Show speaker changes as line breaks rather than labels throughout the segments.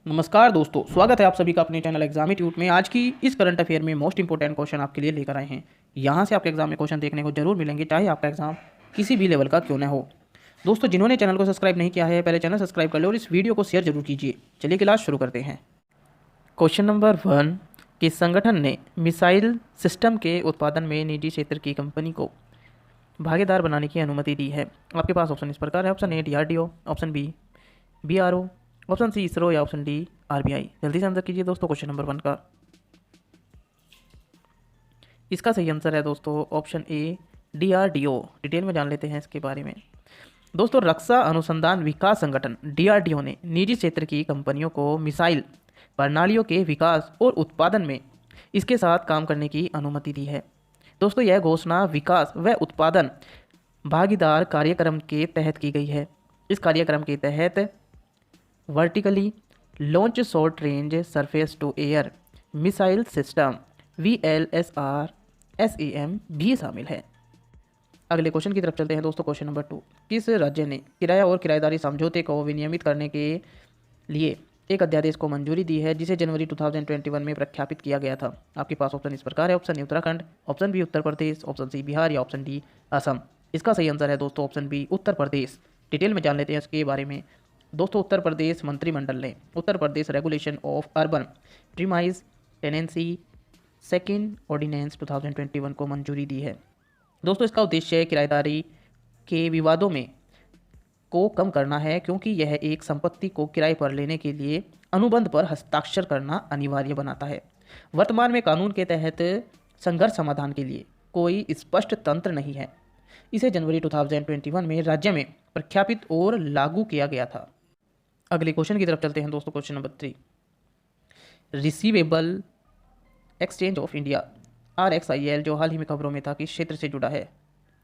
नमस्कार दोस्तों, स्वागत है आप सभी का अपने चैनल एग्जामिट्यूट में। आज की इस करंट अफेयर में मोस्ट इंपॉर्टेंट क्वेश्चन आपके लिए लेकर आए हैं। यहाँ से आपके एग्जाम में क्वेश्चन देखने को जरूर मिलेंगे, चाहे आपका एग्जाम किसी भी लेवल का क्यों ना हो। दोस्तों, जिन्होंने चैनल को सब्सक्राइब नहीं किया है, पहले चैनल सब्सक्राइब कर लो और इस वीडियो को शेयर जरूर कीजिए। चलिए क्लास शुरू करते हैं। क्वेश्चन नंबर 1, किस संगठन ने मिसाइल सिस्टम के उत्पादन में निजी क्षेत्र की कंपनी को भागीदार बनाने की अनुमति दी है? आपके पास ऑप्शन इस प्रकार है। Option A DRDO, option B BRO, option C ISRO या ऑप्शन डी RBI। जल्दी से आंसर कीजिए दोस्तों क्वेश्चन नंबर 1 का। इसका सही आंसर है दोस्तों ऑप्शन ए DRDO। डिटेल में जान लेते हैं इसके बारे में। दोस्तों, रक्षा अनुसंधान विकास संगठन DRDO ने निजी क्षेत्र की कंपनियों को मिसाइल प्रणालियों के विकास और उत्पादन में इसके साथ काम करने की अनुमति दी है। दोस्तों, यह घोषणा विकास व उत्पादन भागीदार कार्यक्रम के तहत की गई है। इस कार्यक्रम के तहत vertically launch short range surface to air missile system VLSR SAM भी शामिल है। अगले क्वेश्चन की तरफ चलते हैं दोस्तों। क्वेश्चन नंबर 2, किस राज्य ने किराया और किराएदारी समझौते को विनियमित करने के लिए एक अध्यादेश को मंजूरी दी है, जिसे जनवरी 2021 में प्रख्यापित किया गया था? आपके पास ऑप्शन इस प्रकार है। Option A Uttarakhand, option B Uttar Pradesh, option C Bihar या ऑप्शन डी असम। इसका सही आंसर है दोस्तों option B Uttar Pradesh. Detail में जान लेते हैं इसके बारे में। दोस्तों, उत्तर प्रदेश मंत्रिमंडल ने Uttar Pradesh regulation of urban premise tenancy second ordinance 2021 को मंजूरी दी है। दोस्तों, इसका उद्देश्य किराएदारी के विवादों में को कम करना है, क्योंकि यह एक संपत्ति को किराए पर लेने के लिए अनुबंध पर हस्ताक्षर करना अनिवार्य बनाता है। वर्तमान में कानून के तहत संघर्ष समाधान के लिए कोई स्पष्ट तंत्र नहीं है। इसे जनवरी 2021 में राज्य में प्रख्यापित और लागू किया गया था। अगले क्वेश्चन की तरफ चलते हैं दोस्तों। Question number 3, receivable exchange of India RXIL जो हाल ही में खबरों में था, किस क्षेत्र से जुड़ा है?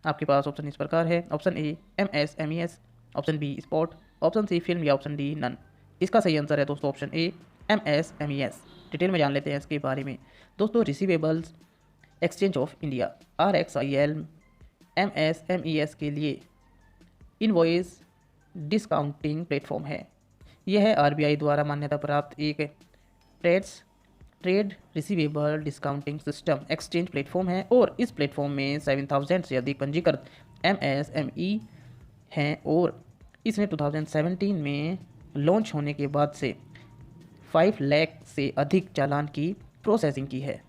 आपके पास ऑप्शन इस प्रकार है। Option A MSMES, option B sport, option C film या ऑप्शन डी नन। इसका सही आंसर है दोस्तों ऑप्शन ए MSMES। डिटेल में जान लेते हैं इसके बारे में। दोस्तों, receivables exchange of India RXIL MSMES के लिए इनवॉइस डिस्काउंटिंग प्लेटफॉर्म है। यह RBI द्वारा मान्यता प्राप्त एक trade receivable discounting system exchange platform है और इस प्लेटफॉर्म में 7000 से अधिक पंजीकृत MSME हैं और इसने 2017 में लॉन्च होने के बाद से 5 लाख से अधिक चालान की प्रोसेसिंग की है।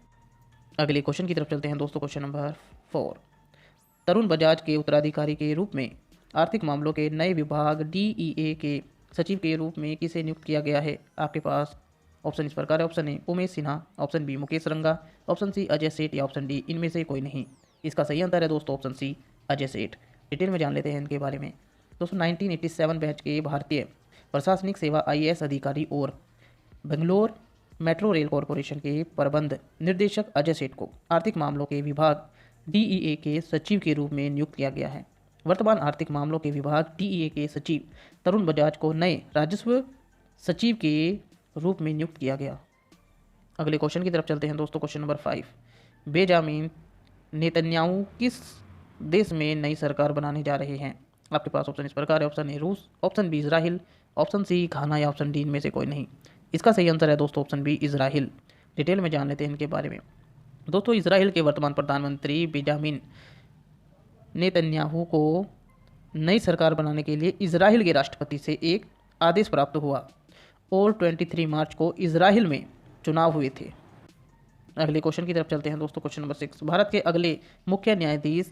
अगले क्वेश्चन की तरफ चलते हैं दोस्तों। क्वेश्चन नंबर 4, तरुण बजाज के उत्तराधिकारी के रूप में आर्थिक मामलों के नए विभाग DEA के सचिव के रूप में किसे नियुक्त किया गया है? आपके पास ऑप्शन इस प्रकार है। Option A Umesh Sinha, option B Mukesh Ranga, option सी अजय सेठ या ऑप्शन डी इनमें से कोई नहीं। इसका सही आंसर है दोस्तों ऑप्शन सी अजय सेठ। डिटेल में जान लेते हैं इनके बारे में। दोस्तों, 1987 बैच के भारतीय प्रशासनिक सेवा IAS अधिकारी और बेंगलोर मेट्रो रेल कॉरपोरेशन के प्रबंध निर्देशक अजय सेठ को आर्थिक मामलों के विभाग DEA के सचिव के रूप में नियुक्त किया गया है। वर्तमान आर्थिक मामलों के विभाग DEA के सचिव तरुण बजाज को नए राजस्व सचिव के रूप में नियुक्त किया गया। अगले क्वेश्चन की तरफ चलते हैं दोस्तों। क्वेश्चन नंबर 5, बेंजामिन नेतन्याहू किस देश में नई सरकार बनाने जा रहे हैं? आपके पास ऑप्शन इस प्रकार है। ऑप्शन ए रूस, option B Israel, option C Ghana या ऑप्शन डी इनमें से कोई नहीं। इसका सही आंसर है दोस्तों ऑप्शन बी इजराइल। डिटेल में जान लेते हैं इनके बारे में। दोस्तों, इजराइल के वर्तमान प्रधानमंत्री बेंजामिन नेतन्याहू को नई सरकार बनाने के लिए इजराइल के राष्ट्रपति से एक आदेश प्राप्त हुआ और 23 मार्च को इजराइल में चुनाव हुए थे। अगले क्वेश्चन की तरफ चलते हैं दोस्तों। क्वेश्चन नंबर 6, भारत के अगले मुख्य न्यायाधीश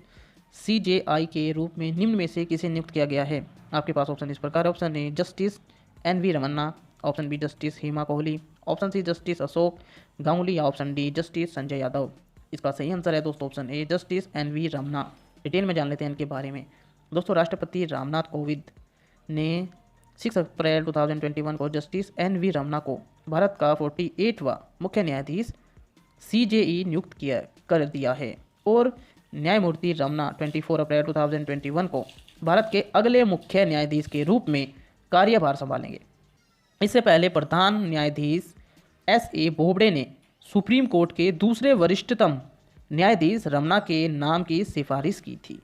CJI के रूप में निम्न में से किसे नियुक्त किया गया है? आपके पास ऑप्शन इस प्रकार है। Option A justice NV Ramana, option B justice Hema Kohli, option C justice Ashok Ganguly या option D justice Sanjay Yadav. इसका सही आंसर है दोस्तों option A justice NV Ramana. Detail में जान लेते हैं इनके बारे में। दोस्तों, राष्ट्रपति रामनाथ कोविंद ने 6 अप्रैल 2021 को जस्टिस NV रमन्ना को भारत का 48वां मुख्य न्यायाधीश CJI नियुक्त कर दिया है और न्यायमूर्ति रमन्ना 24 अप्रैल 2021 को भारत के अगले मुख्य न्यायाधीश के रूप में कार्यभार संभालेंगे। इससे पहले प्रधान न्यायाधीश SA बोबडे ने सुप्रीम कोर्ट के दूसरे वरिष्ठतम न्यायाधीश रमन्ना के नाम की सिफारिश की थी।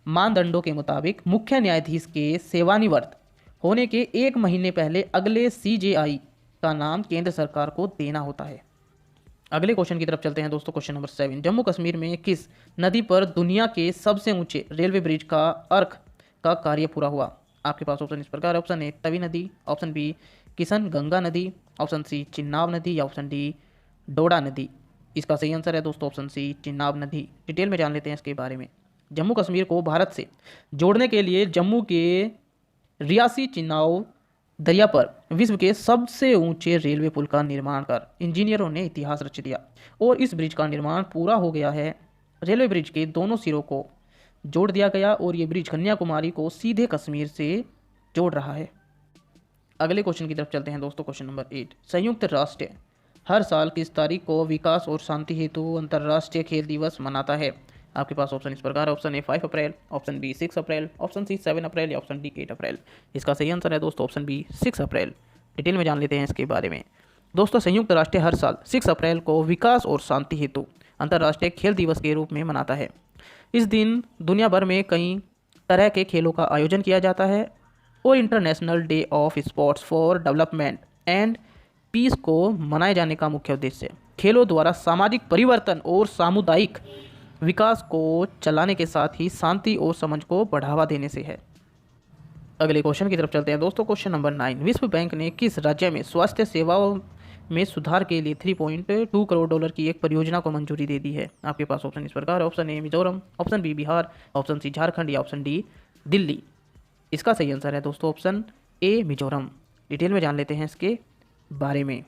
मानदंडों के मुताबिक मुख्य न्यायाधीश के सेवानिवृत्त होने के 1 महीने पहले अगले CJI का नाम केंद्र सरकार को देना होता है। अगले क्वेश्चन की तरफ चलते हैं दोस्तों। क्वेश्चन नंबर 7, जम्मू कश्मीर में किस नदी पर दुनिया के सबसे ऊंचे रेलवे ब्रिज का अर्क का कार्य पूरा हुआ? आपके पास ऑप्शन इस प्रकार है। ऑप्शन ए तवी नदी, ऑप्शन बी किशन गंगा नदी, ऑप्शन सी चिन्नाब नदी या ऑप्शन डी डोडा नदी। इसका सही आंसर है दोस्तों ऑप्शन सी चिन्नाब नदी। डिटेल में जान लेते हैं इसके बारे में। जम्मू कश्मीर को भारत से जोड़ने के लिए जम्मू के रियासी चिन्नाब दरिया पर विश्व के सबसे ऊंचे रेलवे पुल का निर्माण कर इंजीनियरों ने इतिहास रच दिया और इस ब्रिज का निर्माण पूरा हो गया है। रेलवे ब्रिज के दोनों सिरों को जोड़ दिया गया और ये ब्रिज कन्याकुमारी को सीधे कश्मीर से जोड़ रहा है। अगले क्वेश्चन की तरफ चलते हैं दोस्तों। क्वेश्चन नंबर 8, संयुक्त राष्ट्र हर साल किस तारीख को विकास और शांति हेतु अंतर्राष्ट्रीय खेल दिवस मनाता है? आपके पास ऑप्शन इस प्रकार है। ऑप्शन ए 5 अप्रैल, ऑप्शन बी 6 अप्रैल, ऑप्शन सी 7 अप्रैल या ऑप्शन डी 8 अप्रैल। इसका सही आंसर है दोस्तों ऑप्शन बी 6 अप्रैल। डिटेल में जान लेते हैं इसके बारे में। दोस्तों संयुक्त राष्ट्र हर साल 6 अप्रैल को विकास और शांति हेतु अंतर्राष्ट्रीय खेल दिवस के रूप में मनाता है। इस दिन दुनिया भर में कई तरह के खेलों का आयोजन किया जाता है और international day of sports for development and peace को मनाए जाने का मुख्य उद्देश्य खेलों द्वारा सामाजिक परिवर्तन और सामुदायिक विकास को चलाने के साथ ही शांति और समझ को बढ़ावा देने से है। अगले क्वेश्चन की तरफ चलते हैं दोस्तों। क्वेश्चन नंबर 9, विश्व बैंक ने किस राज्य में स्वास्थ्य सेवाओं में सुधार के लिए 3.2 करोड़ डॉलर की एक परियोजना को मंजूरी दे दी है? आपके पास ऑप्शन इस प्रकार है। Option A Mizoram, option B Bihar, option C Jharkhand या ऑप्शन डी दिल्ली। इसका सही आंसर है दोस्तों ऑप्शन ए मिजोरम। डिटेल में जान लेते हैं इसके बारे में।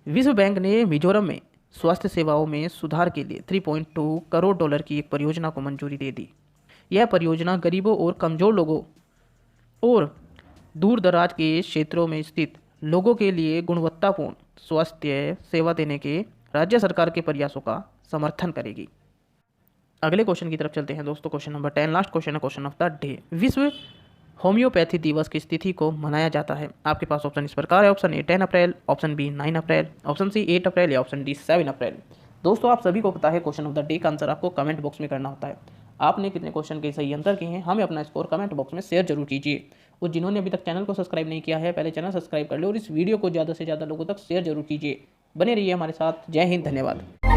विश्व बैंक ने मिजोरम में स्वास्थ्य सेवाओं में सुधार के लिए 3.2 करोड़ डॉलर की एक परियोजना को मंजूरी दे दी। यह परियोजना गरीबों और कमजोर लोगों और दूर दराज के क्षेत्रों में स्थित लोगों के लिए गुणवत्तापूर्ण स्वास्थ्य सेवा देने के राज्य सरकार के प्रयासों का समर्थन करेगी। अगले क्वेश्चन की तरफ चलते हैं दोस्तों। क्वेश्चन नंबर 10, लास्ट क्वेश्चन है, क्वेश्चन ऑफ द डे। विश्व होम्योपैथी दिवस किस तिथि को मनाया जाता है? आपके पास ऑप्शन इस प्रकार है। ऑप्शन ए 10 अप्रैल, ऑप्शन बी 9 अप्रैल, ऑप्शन सी 8 अप्रैल या ऑप्शन डी 7 अप्रैल। दोस्तों आप सभी को पता है क्वेश्चन ऑफ द डे का आंसर आपको कमेंट बॉक्स में करना होता है। आपने कितने क्वेश्चन के सही आंसर किए हैं हमें अपना स्कोर कमेंट बॉक्स में शेयर जरूर कीजिए। और जिन्होंने अभी तक चैनल को सब्सक्राइब नहीं किया है पहले चैनल सब्सक्राइब कर ले और इस वीडियो को ज़्यादा से ज़्यादा लोगों तक शेयर जरूर कीजिए। बने रहिए हमारे साथ। जय हिंद, धन्यवाद।